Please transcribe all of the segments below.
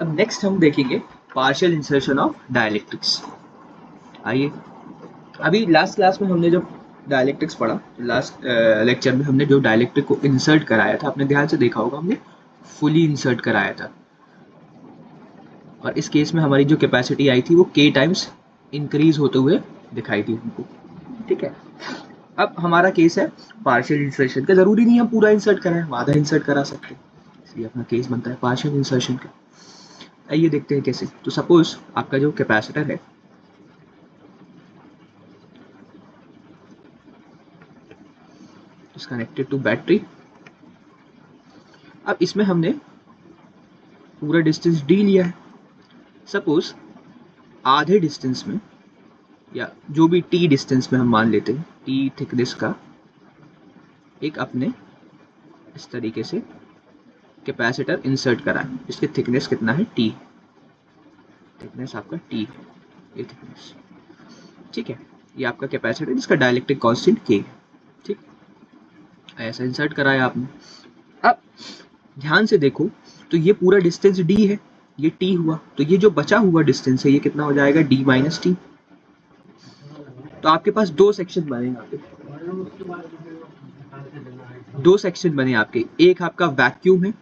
अब नेक्स्ट हम देखेंगे पार्शियल इंसर्शन ऑफ डाइलेक्ट्रिक्स। आइए, अभी लास्ट क्लास में हमने जब डाइलेक्ट्रिक्स पढ़ा, लास्ट लेक्चर में हमने जो डाइलेक्ट्रिक को इंसर्ट कराया था, आपने ध्यान से देखा होगा, हमने फुली इंसर्ट कराया था। और इस केस में हमारी जो कैपेसिटी आई थी वो k टाइम्स इंक्रीज होते हुए दिखाई दी हमको। ठीक है, अब हमारा केस है पार्शियल इंसर्शन का। जरूरी नहीं हम पूरा इंसर्ट कराएं, हम आधा इंसर्ट करा सकते हैं, इसलिए अपना केस बनता है पार्शियल इंसर्शन का। आइए देखते हैं कैसे। तो सपोज आपका जो कैपेसिटर है इज कनेक्टेड टू बैटरी। अब इसमें हमने पूरा डिस्टेंस d लिया है। सपोज आधे डिस्टेंस में, या जो भी t डिस्टेंस में हम मान लेते हैं, t थिकनेस का एक अपने इस तरीके से कैपेसिटर इंसर्ट करा है, इसकी थिकनेस कितना है, t, थिकनेस आपका t है, ये थिकनेस। ठीक है, ये आपका कैपेसिटर जिसका डाइलेक्ट्रिक कांस्टेंट k है। ठीक, ऐसा इंसर्ट कराया आपने। अब ध्यान से देखो, तो ये पूरा डिस्टेंस d है, ये t हुआ, तो ये जो बचा हुआ डिस्टेंस है ये कितना हो जाएगा, d माइनस टी। तो आपके पास दो सेक्शन बने यहाँ पे, दो सेक्शन बने आपके, एक आपका वैक्यूम है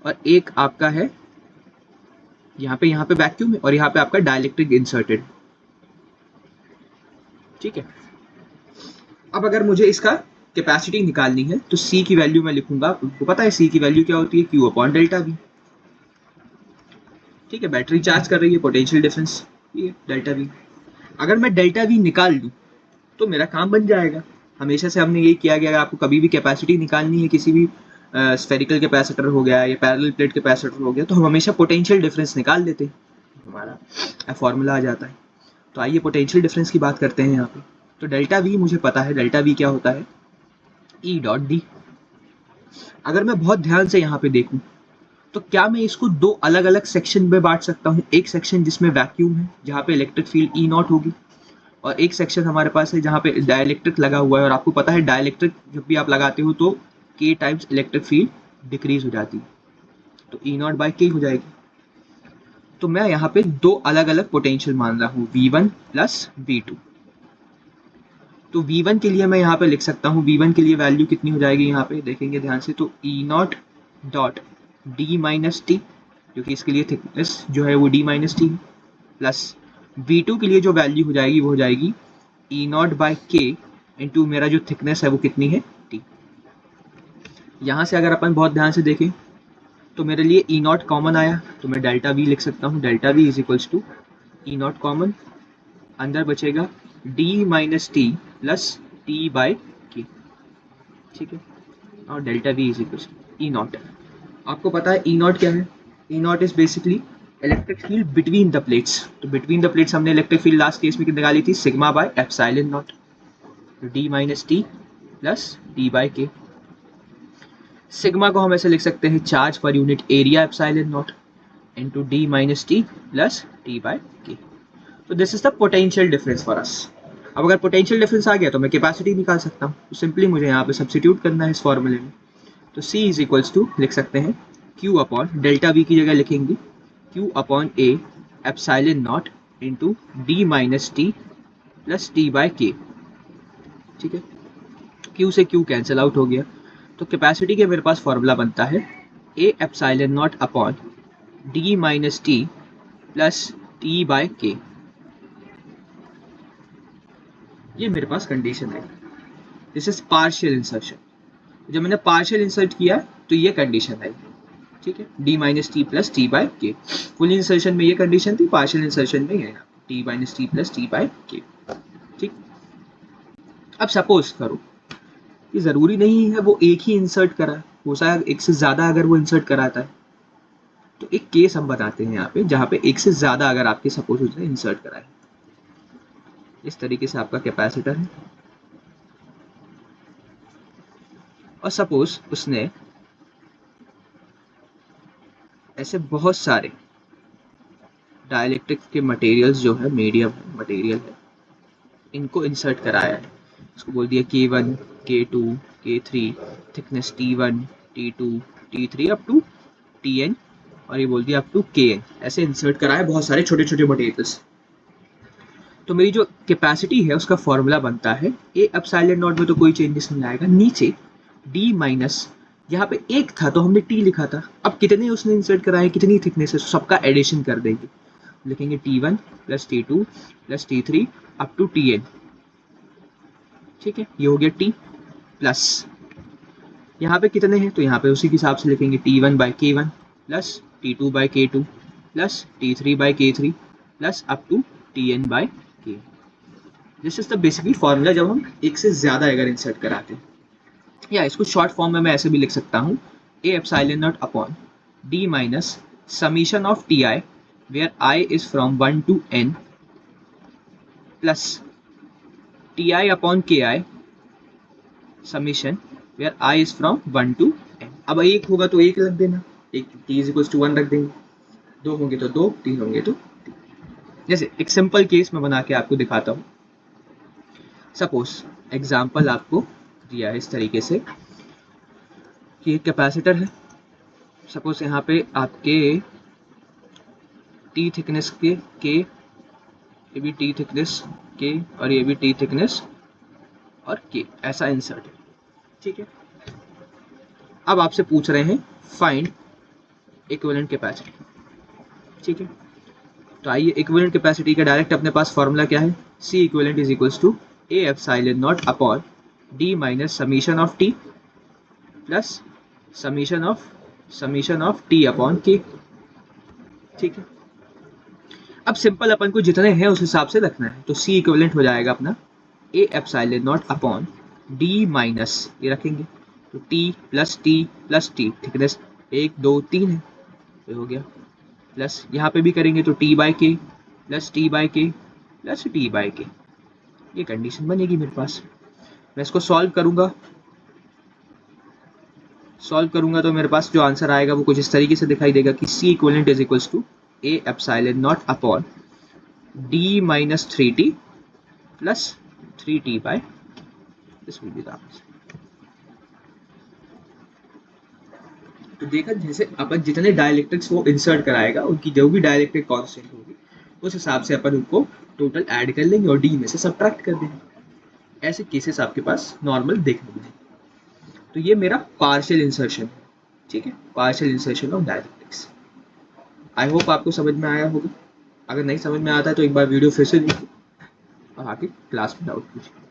और एक आपका है यहाँ पे वैक्यूम है और यहाँ पे आपका डाइलेक्ट्रिक इंसर्टेड। ठीक है, अब अगर मुझे इसका कैपेसिटी निकालनी है तो C की वैल्यू मैं लिखूंगा, आपको पता है C की वैल्यू क्या होती है, Q अपॉन डेल्टा V। ठीक है, बैटरी चार्ज कर रही है, पोटेंशियल डिफरेंस ये डेल्टा V। अगर मैं डेल्टा V निकाल दूं तो मेरा काम बन जाएगा। हमेशा से हमने यही किया गया, आपको कभी भी कैपेसिटी निकालनी है, किसी भी स्फेरिकल कैपेसिटर हो गया या पैरेलल प्लेट कैपेसिटर हो गया, तो हम हमेशा पोटेंशियल डिफरेंस निकाल देते हैं, हमारा फॉर्मूला आ जाता है। तो आइए पोटेंशियल डिफरेंस की बात करते हैं यहाँ पे। तो डेल्टा V मुझे पता है, डेल्टा V क्या होता है, E डॉट डी। अगर मैं बहुत ध्यान से यहाँ पे देखूं तो क्या मैं इसको दो अलग अलग सेक्शन में बांट सकता हूँ। एक सेक्शन जिसमें वैक्यूम है, जहाँ पे इलेक्ट्रिक फील्ड ई नॉट होगी, और एक सेक्शन हमारे पास है जहाँ पे डाइलेक्ट्रिक लगा हुआ है। और आपको पता है डाइलेक्ट्रिक जब भी आप लगाते हो तो k times electric field decrease हो जाती है, तो ई नॉट बाई के हो जाएगी। तो मैं यहाँ पे दो अलग अलग पोटेंशियल मान रहा हूँ, V1 प्लस V2। तो V1 के लिए मैं यहाँ पे लिख सकता हूँ, V1 के लिए वैल्यू कितनी हो जाएगी, यहाँ पे देखेंगे ध्यान से, तो E naught dot D minus T, क्योंकि इसके लिए थिकनेस जो है वो d minus T, plus V2 के लिए जो वैल्यू हो जाएगी वो हो जाएगी ई नॉट बाई के इंटू मेरा जो थिकनेस है वो कितनी है, t। यहाँ से अगर अपन बहुत ध्यान से देखें तो मेरे लिए ई नॉट कॉमन आया, तो मैं डेल्टा V लिख सकता हूँ, delta V is equals to E naught common, अंदर बचेगा d minus T plus T by K. ठीक है, और delta V is equals to E naught. आपको पता है ई नॉट क्या है, E naught is basically electric field between the plates. तो बिटवीन द प्लेट्स हमने इलेक्ट्रिक फील्ड लास्ट केस में निकाली थी, sigma by epsilon naught, D minus T plus T by के। सिग्मा को हम ऐसे लिख सकते हैं, charge per unit area epsilon not into D minus T plus T by के। तो this is the potential difference for us. अब अगर पोटेंशियल डिफरेंस आ गया तो मैं कैपेसिटी निकाल सकता हूँ, तो सिंपली मुझे यहाँ पे सब्स्टिट्यूट करना है इस फॉर्मूले में। तो C इज इक्वल्स टू लिख सकते हैं Q अपॉन डेल्टा V की जगह लिखेंगे Q upon A epsilon not into D minus T plus T by K. ठीक है, Q से Q कैंसिल आउट हो गया, तो कैपेसिटी के मेरे पास फॉर्मूला बनता है A epsilon naught upon D minus T plus T by के। ये मेरे पास कंडीशन है, दिस इज पार्शियल इंसर्शन। जब मैंने पार्शियल इंसर्ट किया तो ये कंडीशन है। ठीक है, D minus T plus T by के। फुल इंसर्शन में ये कंडीशन थी, पार्शियल इंसर्शन में ये T minus T plus T by K. ठीक, अब सपोज करो कि जरूरी नहीं है वो एक ही इंसर्ट करा, हो सकता है एक से ज्यादा अगर वो इंसर्ट कराता है, तो एक केस हम बताते हैं यहाँ पे जहाँ पे एक से ज्यादा अगर आपके सपोज उसने इंसर्ट करा है। इस तरीके से आपका कैपेसिटर है और सपोज उसने ऐसे बहुत सारे डाइलेक्ट्रिक के मटेरियल्स जो है, मीडियम मटेरियल है, इनको इंसर्ट कराया है। इसको बोल दिया K1, K2, K3, thickness T1, T2, T3 up to Tn और ये बोल दिया अप टू Kn, ऐसे इंसर्ट करा है बहुत सारे छोटे छोटे मटेरियल्स। तो मेरी जो कैपेसिटी है उसका फॉर्मूला बनता है ए एप्सिलॉन नॉट में तो कोई चेंजेस नहीं आएगा, नीचे डी माइनस, यहाँ पे एक था तो हमने टी लिखा था, अब कितने उसने इंसर्ट कराए, कितनी थिकनेस है, सबका एडिशन कर देंगे, लिखेंगे T1 plus T2 plus T3 up to Tn। ठीक है, ये हो गया T प्लस यहाँ पे कितने हैं तो यहाँ पे उसी के हिसाब से लिखेंगे T1 by K1 plus T2 by K2 plus T3 by K3 plus up to Tn by K। This is the basically formula जब हम एक से ज्यादा अगर इंसर्ट कराते हैं, या इसको शॉर्ट फॉर्म में मैं ऐसे भी लिख सकता हूँ, A epsilon naught upon D minus summation of T I where I is from 1 to n plus T I upon K I summation where I is from 1 to n। अब एक होगा तो एक रख देना, एक t इज इक्वल टू 1 रख देंगे, दो होंगे तो दो, तीन होंगे तो तीन। जैसे एक सिंपल केस में बना के आपको दिखाता हूँ। सपोज एग्जाम्पल आपको दिया है इस तरीके से कि एक कैपेसिटर है, सपोज यहाँ पे आपके टी थिकनेस के ये भी टी थिकनेस के और ये भी टी थिकनेस और के, ऐसा इंसर्ट है। ठीक है, अब आपसे पूछ रहे हैं फाइंड इक्विवेलेंट कैपेसिटी। ठीक है, तो आइए इक्विवेलेंट कैपेसिटी का डायरेक्ट अपने पास फॉर्मूला क्या है, C equivalent is equals to A epsilon naught upon D minus summation of T plus summation of T upon K. ठीक है, अब सिंपल अपन को जितने हैं उस हिसाब से रखना है, तो सी इक्विवेलेंट हो जाएगा अपना ए epsilon naught upon D minus, ये रखेंगे तो टी प्लस टी थिकनेस 1 2 3 है, ये हो गया, प्लस यहाँ पे भी करेंगे तो टी बाई के प्लस टी बाई के प्लस टी बाई के, ये कंडीशन बनेगी मेरे पास। मैं इसको सॉल्व करूंगा तो मेरे पास जो आंसर आएगा वो कुछ इस तरीके से दिखाई देगा कि C equivalent is equals to A epsilon naught upon D minus 3t plus 3t by this will be the answer. तो देखा, जैसे अपन जितने डाइलेक्ट्रिक्स वो इंसर्ट कराएगा उनकी जो भी डाइलेक्ट्रिक कांस्टेंट होगी उस हिसाब से अपन उनको टोटल ऐड कर लेंगे और डी में से सब्ट्रैक्ट कर देंगे। ऐसे केसेस आपके पास नॉर्मल देखने मिलेंगे। तो ये मेरा पार्शियल इंसर्शन है। ठीक है, partial insertion of dielectrics. I hope आपको समझ में आया होगा। अगर नहीं समझ में आता है तो एक बार वीडियो फिर से देखिए और आके क्लास में डाउट पूछिए।